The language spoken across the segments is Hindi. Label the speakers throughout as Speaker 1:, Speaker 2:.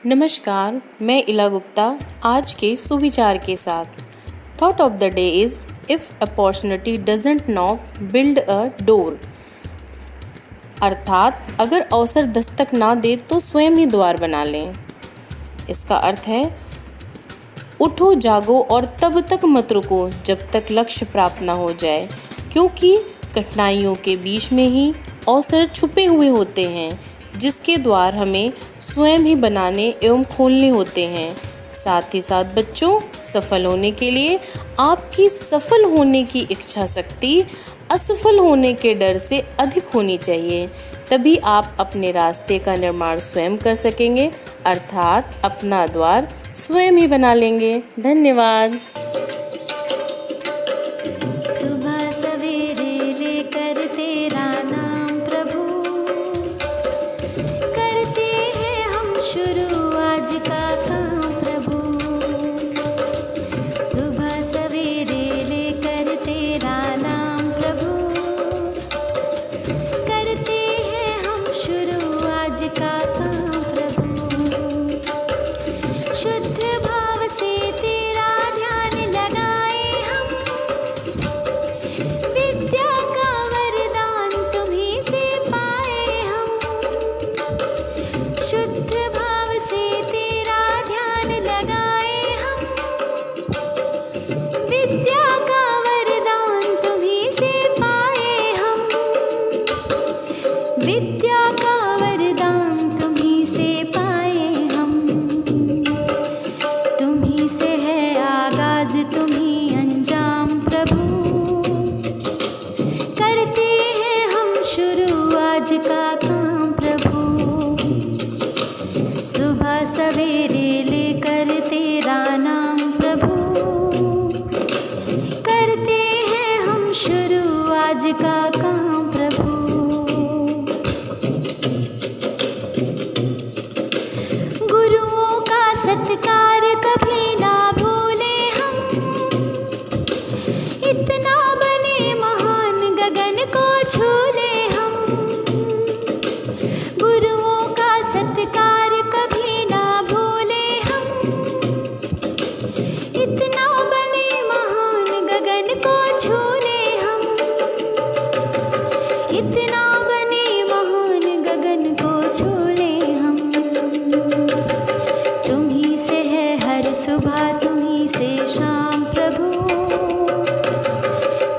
Speaker 1: नमस्कार, मैं इला गुप्ता आज के सुविचार के साथ। Thought of the day is if opportunity doesn't knock build a door. अर्थात अगर अवसर दस्तक ना दे तो स्वयं ही द्वार बना लें। इसका अर्थ है उठो जागो और तब तक मत रुको जब तक लक्ष्य प्राप्त ना हो जाए, क्योंकि कठिनाइयों के बीच में ही अवसर छुपे हुए होते हैं जिसके द्वार हमें स्वयं ही बनाने एवं खोलने होते हैं। साथ ही साथ बच्चों, सफल होने के लिए आपकी सफल होने की इच्छा शक्ति असफल होने के डर से अधिक होनी चाहिए। तभी आप अपने रास्ते का निर्माण स्वयं कर सकेंगे, अर्थात अपना द्वार स्वयं ही बना लेंगे। धन्यवाद।
Speaker 2: सुबह सवेरे लेकर तेरा नाम प्रभु, करते हैं हम शुरू आज का काम प्रभु। सुबह सवेरे लेकर तेरा नाम प्रभु, करते हैं हम शुरू आज का काम प्रभु। शुद्ध भाव से तेरा ध्यान लगाए हम, विद्या का वरदान तुम्हीं से पाए हम। शुद्ध भाव से तेरा ध्यान लगाए हम, विद्या का वरदान तुम्हीं से पाए हम। विद्या का वरदान तुम्हीं से पाए हम। तुम्हीं से है आगाज तुम्हीं अंजाम प्रभु, करते हैं हम शुरू आज का काम प्रभु। सुबह सवेरे लेकर तेरा नाम प्रभु, करते हैं हम शुरू आज का काम प्रभु। गुरुओं का सत्कार कभी ना भूले हम, इतना बने महान गगन को छू ले हम। गुरुओं का सत्कार कभी ना भूले हम, इतना बने महान गगन को छू ले हम। इतना बने महान गगन को छू ले हम। तुम्हीं से है हर सुबह तुम्हीं से शाम प्रभु,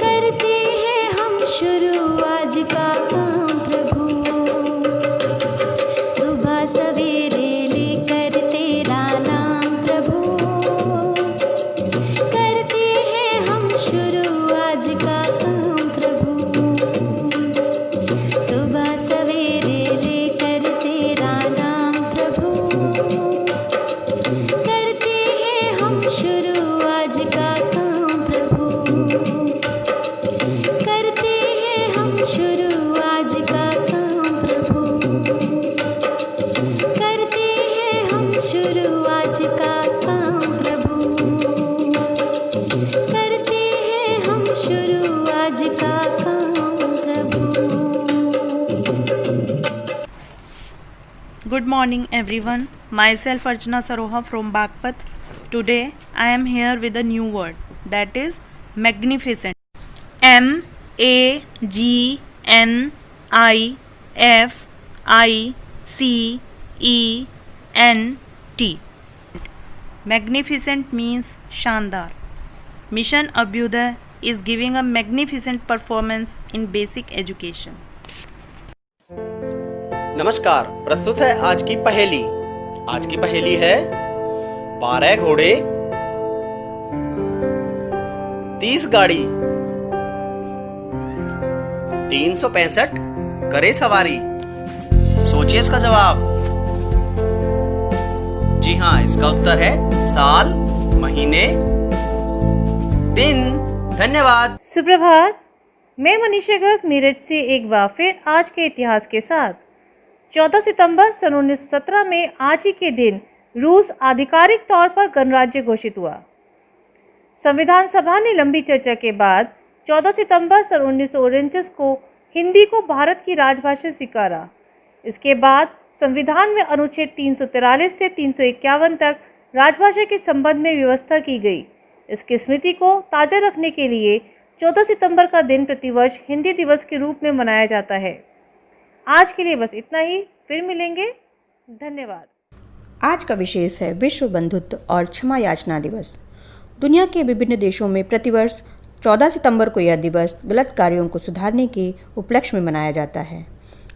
Speaker 2: करते हैं हम शुरू आज का काम प्रभु। सुबह सवेरे लेकर तेरा नाम प्रभु, करते हैं हम शुरू आज का काम प्रभु। सुबह सवेरे लेकर तेरा नाम प्रभु, करते हैं हम शुरू आज का काम प्रभु। करते हैं हम शुरू आज का काम प्रभु। करते हैं हम शुरू आज का काम प्रभु। करते हैं हम शुरू आज का काम प्रभु।
Speaker 3: Good morning everyone. Myself Archana Saroha from Bagpat. Today I am here with a new word, that is magnificent. MAGNIFICENT. Magnificent means शानदार. Mission Abhyuday is giving a magnificent performance in basic education.
Speaker 4: नमस्कार, प्रस्तुत है आज की पहेली। आज की पहेली है 12 घोड़े 30 गाड़ी 365 करे सवारी। सोचिए इसका जवाब। जी हाँ, इसका उत्तर है साल, महीने, दिन। धन्यवाद।
Speaker 5: सुप्रभात, मैं मनीषा गर्ग मेरठ से एक बार फिर आज के इतिहास के साथ। 14 सितंबर सन 1917 में आज ही के दिन रूस आधिकारिक तौर पर गणराज्य घोषित हुआ। संविधान सभा ने लंबी चर्चा के बाद 14 सितंबर सन 1949 को हिंदी को भारत की राजभाषा स्वीकारा। इसके बाद संविधान में अनुच्छेद 343 से 351 तक राजभाषा के संबंध में व्यवस्था की गई। इसकी स्मृति को ताज़ा रखने के लिए 14 सितंबर का दिन प्रतिवर्ष हिंदी दिवस के रूप में मनाया जाता है। आज के लिए बस इतना ही, फिर मिलेंगे। धन्यवाद।
Speaker 6: आज का विशेष है विश्व बंधुत्व और क्षमा याचना दिवस। दुनिया के विभिन्न देशों में प्रतिवर्ष 14 सितंबर को यह दिवस गलत कार्यों को सुधारने के उपलक्ष्य में मनाया जाता है।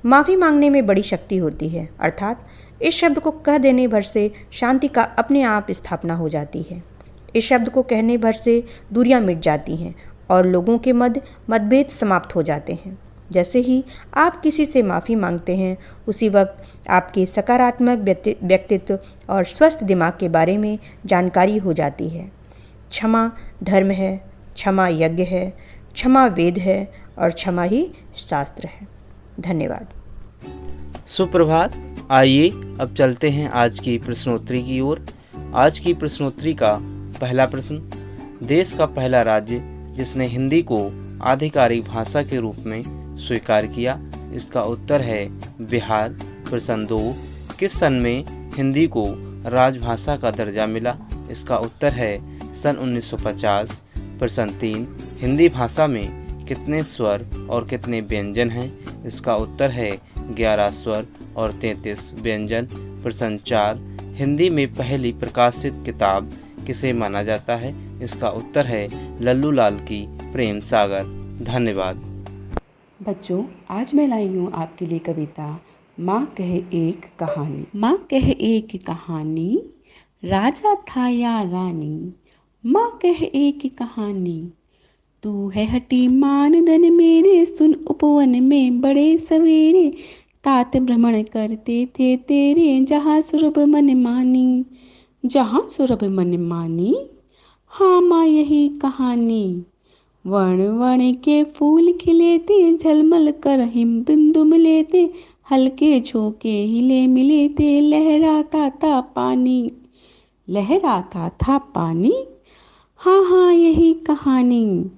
Speaker 6: माफ़ी मांगने में बड़ी शक्ति होती है, अर्थात इस शब्द को कह देने भर से शांति का अपने आप स्थापना हो जाती है। इस शब्द को कहने भर से दूरियां मिट जाती हैं और लोगों के मध्य मतभेद समाप्त हो जाते हैं। जैसे ही आप किसी से माफ़ी मांगते हैं, उसी वक्त आपके सकारात्मक व्यक्तित्व और स्वस्थ दिमाग के बारे में जानकारी हो जाती है। क्षमा धर्म है, क्षमा यज्ञ है, क्षमा वेद है और क्षमा ही शास्त्र है। धन्यवाद।
Speaker 7: सुप्रभात। आइए अब चलते हैं आज की प्रश्नोत्तरी की ओर। आज की प्रश्नोत्तरी का पहला प्रश्न, देश का पहला राज्य जिसने हिंदी को आधिकारिक भाषा के रूप में स्वीकार किया, इसका उत्तर है बिहार। प्रश्न 2, किस सन में हिंदी को राजभाषा का दर्जा मिला, इसका उत्तर है सन 1950। प्रश्न 3, हिंदी भाषा में कितने स्वर और कितने व्यंजन हैं, इसका उत्तर है 11 स्वर और 33 व्यंजन। प्रश्न 4, हिंदी में पहली प्रकाशित किताब किसे माना जाता है, इसका उत्तर है लल्लू लाल की प्रेम सागर। धन्यवाद।
Speaker 8: बच्चों, आज मैं लाई हूँ आपके लिए कविता माँ कहे एक कहानी। माँ कहे एक कहानी, राजा था या रानी। माँ कहे एक कहानी, तू है हटी मानधन मेरे, सुन उपवन में बड़े सवेरे। तात भ्रमण करते थे तेरे, जहाँ सुरभ मन मानी, जहाँ सुरभ मन मानी। हाँ माँ यही कहानी, वर्ण वर्ण के फूल खिले थे, झलमल कर हिम बिंदु मिले थे। हल्के झोंके हिले मिले थे, लहराता था पानी, लहराता था पानी। हाँ हाँ यही कहानी,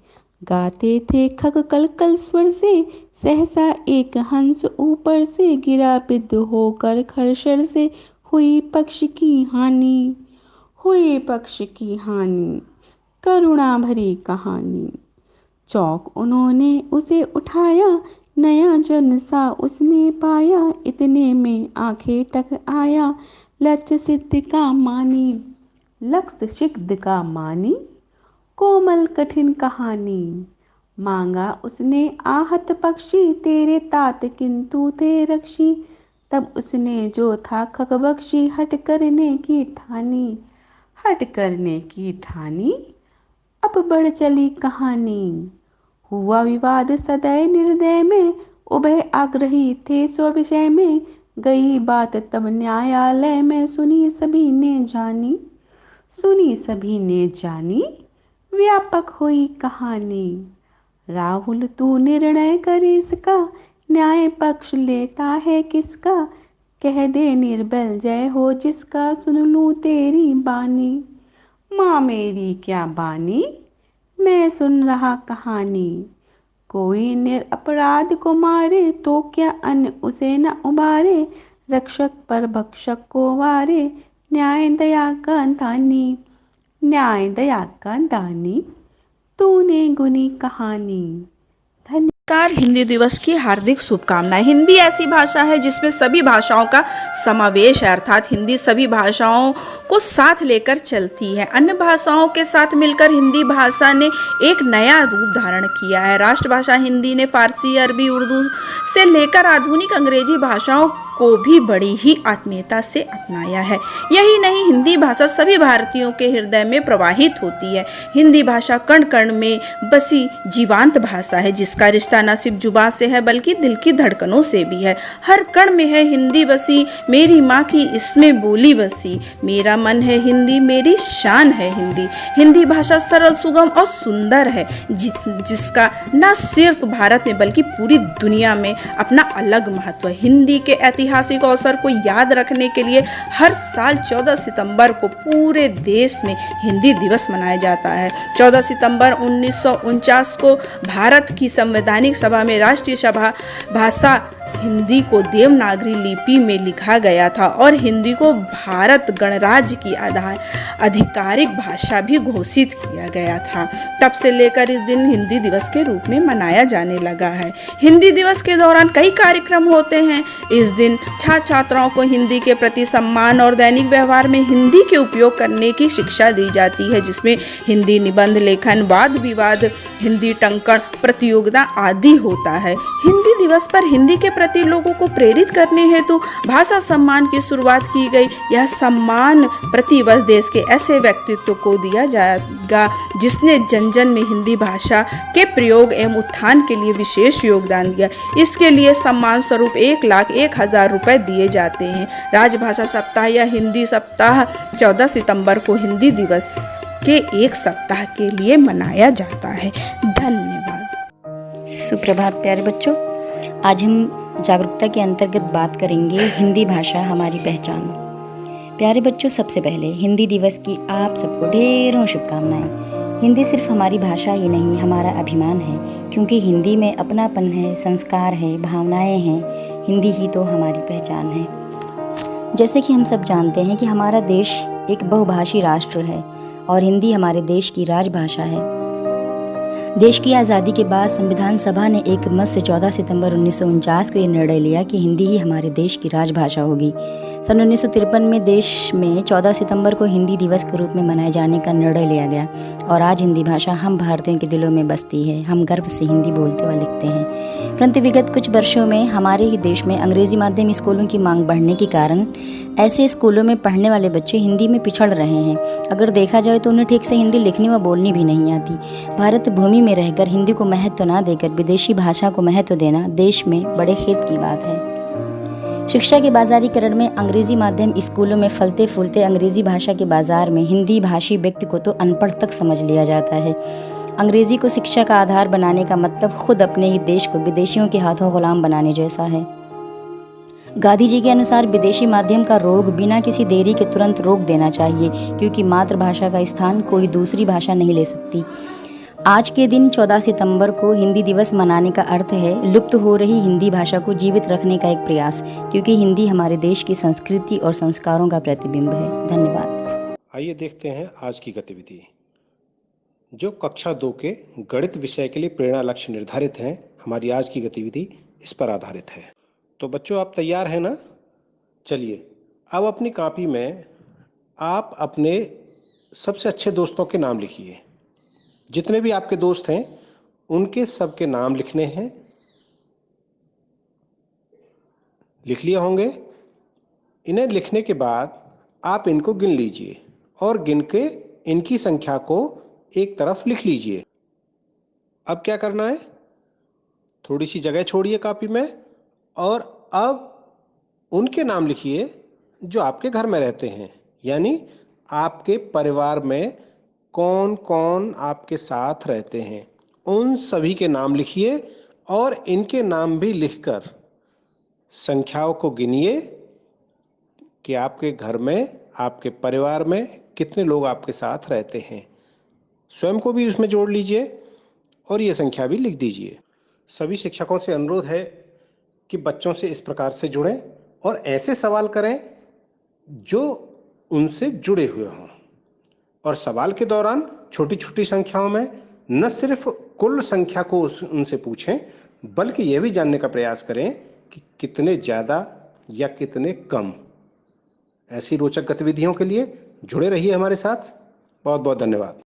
Speaker 8: गाते थे खग कल कल स्वर से, सहसा एक हंस ऊपर से गिरा, बिद होकर खरशर से हुई पक्ष की हानि, हुई पक्ष की हानि। करुणा भरी कहानी, चौक उन्होंने उसे उठाया, नया जन सा उसने पाया। इतने में आंखें टक आया, लक्ष्य सिद्ध का मानी, लक्ष्य सिद्ध का मानी। कोमल कठिन कहानी, मांगा उसने आहत पक्षी, तेरे तात किंतु थे रक्षी। तब उसने जो था खग बख्शी, हट करने की ठानी, हट करने की ठानी। अब बढ़ चली कहानी, हुआ विवाद सदै निर्दय में, उभय आग्रही थे स्व विषय में। गई बात तब न्यायालय में, सुनी सभी ने जानी, सुनी सभी ने जानी। व्यापक हुई कहानी, राहुल तू निर्णय कर इसका, न्याय पक्ष लेता है किसका। कह दे निर्बल जय हो जिसका, सुन लूँ तेरी बानी। माँ मेरी क्या बानी, मैं सुन रहा कहानी। कोई निरपराध को मारे, तो क्या अन्न उसे न उबारे। रक्षक पर भक्षक को वारे, न्याय दया का दानी, न्याय दया का दानी। तूने गुनी कहानी।
Speaker 9: नमस्कार, हिंदी दिवस की हार्दिक शुभकामनाएं। हिंदी ऐसी भाषा है जिसमें सभी भाषाओं का समावेश है, अर्थात हिंदी सभी भाषाओं को साथ लेकर चलती है। अन्य भाषाओं के साथ मिलकर हिंदी भाषा ने एक नया रूप धारण किया है। राष्ट्रभाषा हिंदी ने फारसी, अरबी, उर्दू से लेकर आधुनिक अंग्रेजी भाषाओं को भी बड़ी ही आत्मीयता से अपनाया है। यही नहीं, हिंदी भाषा सभी भारतीयों के हृदय में प्रवाहित होती है। हिंदी भाषा कण कण में बसी जीवांत भाषा है, जिसका रिश्ता न सिर्फ जुबान से है बल्कि दिल की धड़कनों से भी है। हर कण में है हिंदी बसी, मेरी माँ की इसमें बोली बसी। मेरा मन है हिंदी, मेरी शान है हिंदी। हिंदी भाषा सरल, सुगम और सुंदर है, जिसका न सिर्फ भारत में बल्कि पूरी दुनिया में अपना अलग महत्व है। हिंदी के ऐतिहासिक अवसर को याद रखने के लिए हर साल 14 सितंबर को पूरे देश में हिंदी दिवस मनाया जाता है। 14 सितंबर 1949 को भारत की संवैधानिक सभा में राष्ट्रीय भाषा हिंदी को देवनागरी लिपि में लिखा गया था और हिंदी को भारत गणराज्य की आधिकारिक भाषा भी घोषित किया गया था। तब से लेकर इस दिन हिंदी दिवस के रूप में मनाया जाने लगा है। हिंदी दिवस के दौरान कई कार्यक्रम होते हैं। इस दिन छात्र छात्राओं को हिंदी के प्रति सम्मान और दैनिक व्यवहार में हिंदी के उपयोग करने की शिक्षा दी जाती है, जिसमें हिंदी निबंध लेखन, वाद विवाद, हिंदी टंकण प्रतियोगिता आदि होता है। हिंदी दिवस पर हिंदी के प्रति लोगों को प्रेरित करने हेतु भाषा सम्मान की शुरुआत की गई। यह सम्मान प्रतिवर्ष देश के ऐसे व्यक्तित्व को दिया जाएगा जिसने जन जन में हिंदी भाषा के प्रयोग एवं उत्थान के लिए विशेष योगदान दिया। इसके लिए सम्मान स्वरूप 1,01,000 रुपए दिए जाते हैं। राजभाषा सप्ताह या हिंदी सप्ताह 14 सितंबर को हिंदी दिवस के एक सप्ताह के लिए मनाया जाता है। धन्यवाद।
Speaker 10: सुप्रभात प्यारे बच्चों, आज हम जागरूकता के अंतर्गत बात करेंगे हिंदी भाषा हमारी पहचान। प्यारे बच्चों, सबसे पहले हिंदी दिवस की आप सबको ढेरों शुभकामनाएं। हिंदी सिर्फ हमारी भाषा ही नहीं, हमारा अभिमान है, क्योंकि हिंदी में अपनापन है, संस्कार है, भावनाएं हैं। हिंदी ही तो हमारी पहचान है। जैसे कि हम सब जानते हैं कि हमारा देश एक बहुभाषी राष्ट्र है और हिंदी हमारे देश की राजभाषा है। देश की आज़ादी के बाद संविधान सभा ने एक मत से 14 सितंबर 1949 को ये निर्णय लिया कि हिंदी ही हमारे देश की राजभाषा होगी। सन 1953 में देश में 14 सितंबर को हिंदी दिवस के रूप में मनाए जाने का निर्णय लिया गया और आज हिंदी भाषा हम भारतीयों के दिलों में बसती है। हम गर्व से हिंदी बोलते व लिखते हैं। परंतु विगत कुछ वर्षों में हमारे ही देश में अंग्रेजी माध्यम स्कूलों की मांग बढ़ने के कारण ऐसे स्कूलों में पढ़ने वाले बच्चे हिंदी में पिछड़ रहे हैं। अगर देखा जाए तो उन्हें ठीक से हिंदी लिखनी व बोलनी भी नहीं आती। भारत भूमि में रहकर हिंदी को महत्व न देकर विदेशी भाषा को महत्व देना देश में बड़े खेद की बात है। शिक्षा के बाजारीकरण में अंग्रेजी माध्यम स्कूलों में फलते फूलते अंग्रेजी भाषा के बाजार में हिंदी भाषी व्यक्ति को तो अनपढ़ तक समझ लिया जाता है। अंग्रेजी को शिक्षा का आधार बनाने का मतलब खुद अपने ही देश को विदेशियों के हाथों गुलाम बनाने जैसा है। गांधी जी के अनुसार विदेशी माध्यम का रोग बिना किसी देरी के तुरंत रोक देना चाहिए, क्योंकि मातृभाषा का स्थान कोई दूसरी भाषा नहीं ले सकती। आज के दिन 14 सितंबर को हिंदी दिवस मनाने का अर्थ है लुप्त हो रही हिंदी भाषा को जीवित रखने का एक प्रयास, क्योंकि हिंदी हमारे देश की संस्कृति और संस्कारों का प्रतिबिंब है। धन्यवाद।
Speaker 11: आइए देखते हैं आज की गतिविधि, जो कक्षा 2 के गणित विषय के लिए प्रेरणा लक्ष्य निर्धारित हैं। हमारी आज की गतिविधि इस पर आधारित है। तो बच्चों, आप तैयार हैं ना? चलिए, अब अपनी कॉपी में आप अपने सबसे अच्छे दोस्तों के नाम लिखिए। जितने भी आपके दोस्त हैं उनके सबके नाम लिखने हैं। लिख लिए होंगे। इन्हें लिखने के बाद आप इनको गिन लीजिए और गिन के इनकी संख्या को एक तरफ लिख लीजिए। अब क्या करना है, थोड़ी सी जगह छोड़िए कॉपी में और अब उनके नाम लिखिए जो आपके घर में रहते हैं, यानी आपके परिवार में कौन कौन आपके साथ रहते हैं, उन सभी के नाम लिखिए और इनके नाम भी लिखकर संख्याओं को गिनिए कि आपके घर में, आपके परिवार में कितने लोग आपके साथ रहते हैं। स्वयं को भी उसमें जोड़ लीजिए और ये संख्या भी लिख दीजिए। सभी शिक्षकों से अनुरोध है कि बच्चों से इस प्रकार से जुड़ें और ऐसे सवाल करें जो उनसे जुड़े हुए हों। और सवाल के दौरान छोटी छोटी संख्याओं में न सिर्फ कुल संख्या को उनसे पूछें, बल्कि यह भी जानने का प्रयास करें कि कितने ज़्यादा या कितने कम। ऐसी रोचक गतिविधियों के लिए जुड़े रहिए हमारे साथ। बहुत बहुत धन्यवाद।